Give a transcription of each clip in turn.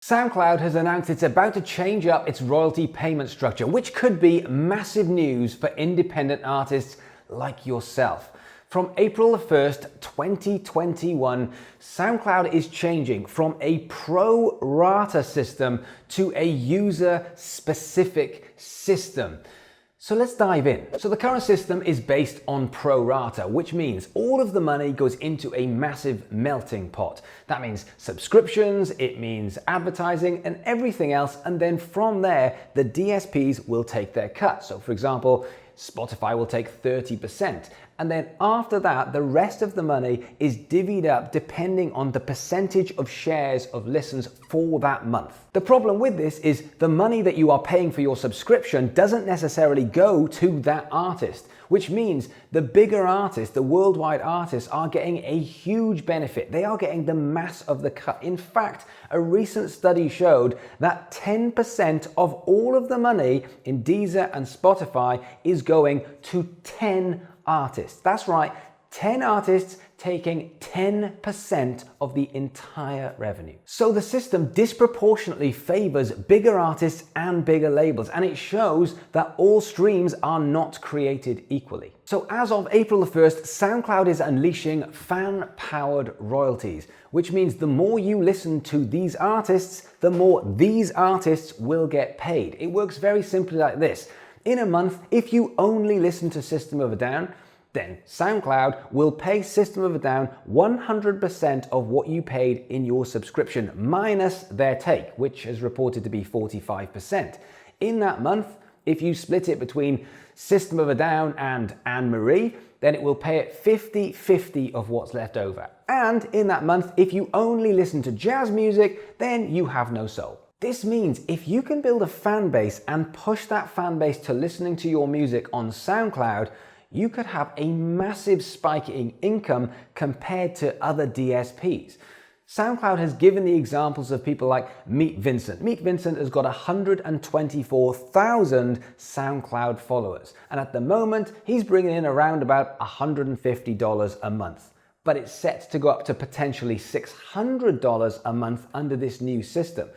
SoundCloud has announced it's about to change up its royalty payment structure, which could be massive news for independent artists like yourself. From April 1st, 2021, SoundCloud is changing from a pro rata system to a user-specific system. So let's dive in. So the current system is based on pro rata, which means all of the money goes into a massive melting pot. That means subscriptions, it means advertising and everything else. And then from there, the DSPs will take their cut. So for example, Spotify will take 30%. And then after that, the rest of the money is divvied up depending on the percentage of shares of listens for that month. The problem with this is the money that you are paying for your subscription doesn't necessarily go to that artist, which means the bigger artists, the worldwide artists, are getting a huge benefit. They are getting the mass of the cut. In fact, a recent study showed that 10% of all of the money in Deezer and Spotify is going to 10 artists. That's right, 10 artists taking 10% of the entire revenue. So the system disproportionately favors bigger artists and bigger labels, and it shows that all streams are not created equally. So as of April 1st, SoundCloud is unleashing fan-powered royalties, which means the more you listen to these artists, the more these artists will get paid. It works very simply like this. In a month, if you only listen to System of a Down, then SoundCloud will pay System of a Down 100% of what you paid in your subscription, minus their take, which is reported to be 45%. In that month, if you split it between System of a Down and Anne-Marie, then it will pay it 50-50 of what's left over. And in that month, if you only listen to jazz music, then you have no soul. This means if you can build a fan base and push that fan base to listening to your music on SoundCloud, you could have a massive spike in income compared to other DSPs. SoundCloud has given the examples of people like Meet Vincent. Meet Vincent has got 124,000 SoundCloud followers. And at the moment, he's bringing in around about $150 a month. But it's set to go up to potentially $600 a month under this new system.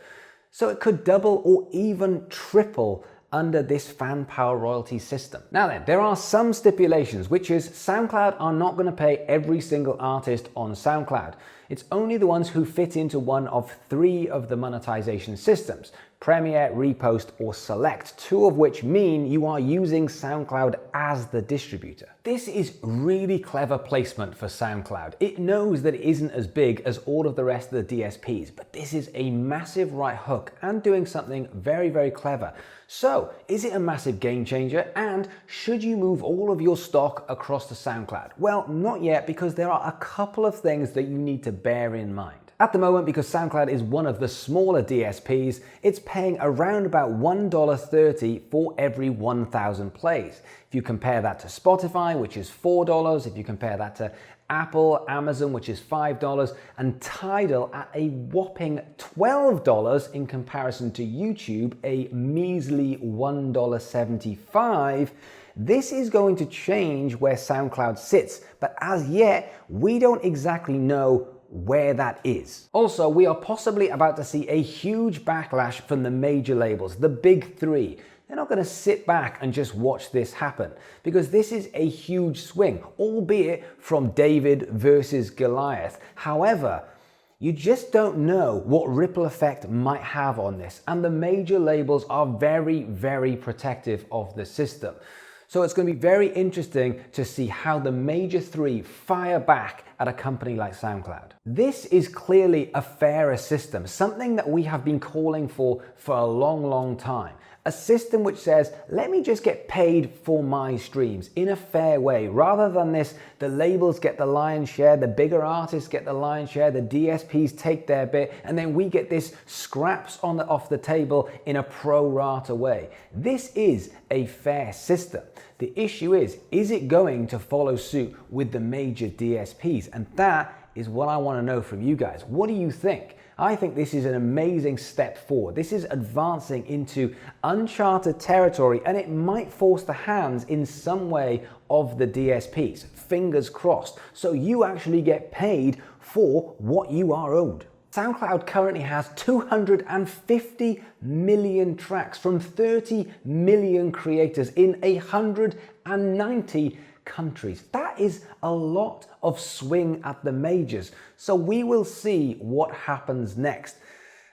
So it could double or even triple under this fan power royalty system. Now then, there are some stipulations, which is SoundCloud are not going to pay every single artist on SoundCloud. It's only the ones who fit into one of 3 of the monetization systems: Premiere, Repost, or Select, 2 of which mean you are using SoundCloud as the distributor. This is really clever placement for SoundCloud. It knows that it isn't as big as all of the rest of the DSPs, but this is a massive right hook and doing something very, very clever. So, is it a massive game changer, and should you move all of your stock across to SoundCloud? Well, not yet, because there are a couple of things that you need to bear in mind. At the moment, because SoundCloud is one of the smaller DSPs, it's paying around about $1.30 for every 1,000 plays. If you compare that to Spotify, which is $4, if you compare that to Apple, Amazon, which is $5, and Tidal at a whopping $12 in comparison to YouTube, a measly $1.75, this is going to change where SoundCloud sits, but as yet, we don't exactly know where that is. Also, we are possibly about to see a huge backlash from the major labels, the big 3. They're not going to sit back and just watch this happen, because this is a huge swing, albeit from David versus Goliath. However, you just don't know what ripple effect might have on this, and the major labels are very, very protective of the system. So it's going to be very interesting to see how the major 3 fire back at a company like SoundCloud. This is clearly a fairer system, something that we have been calling for a long, long time. A system which says, let me just get paid for my streams in a fair way, rather than this, the labels get the lion's share, the bigger artists get the lion's share, the DSPs take their bit, and then we get this scraps off the table in a pro rata way. This is a fair system. The issue is it going to follow suit with the major DSPs? And that is what I want to know from you guys. What do you think? I think this is an amazing step forward. This is advancing into uncharted territory, and it might force the hands in some way of the DSPs. Fingers crossed. So you actually get paid for what you are owed. SoundCloud currently has 250 million tracks from 30 million creators in 190 countries. That is a lot of swing at the majors. So we will see what happens next.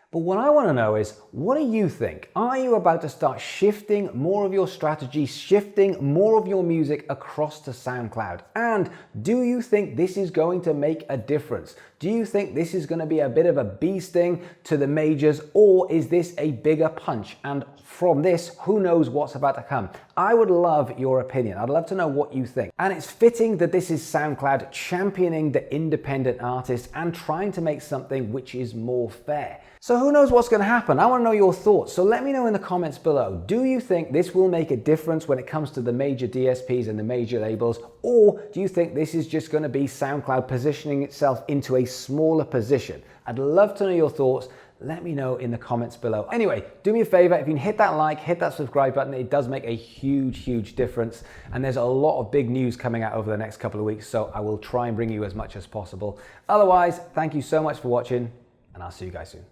But what I want to know is, what do you think? Are you about to start shifting more of your strategy, shifting more of your music across to SoundCloud? And do you think this is going to make a difference? Do you think this is going to be a bit of a bee sting to the majors, or is this a bigger punch? And from this, who knows what's about to come? I would love your opinion. I'd love to know what you think. And it's fitting that this is SoundCloud championing the independent artist and trying to make something which is more fair. So who knows what's going to happen? I want to know your thoughts. So let me know in the comments below. Do you think this will make a difference when it comes to the major DSPs and the major labels? Or do you think this is just going to be SoundCloud positioning itself into a smaller position? I'd love to know your thoughts. Let me know in the comments below. Anyway, do me a favor, if you can hit that like, hit that subscribe button, it does make a huge difference. And there's a lot of big news coming out over the next couple of weeks, so I will try and bring you as much as possible. Otherwise, thank you so much for watching, and I'll see you guys soon.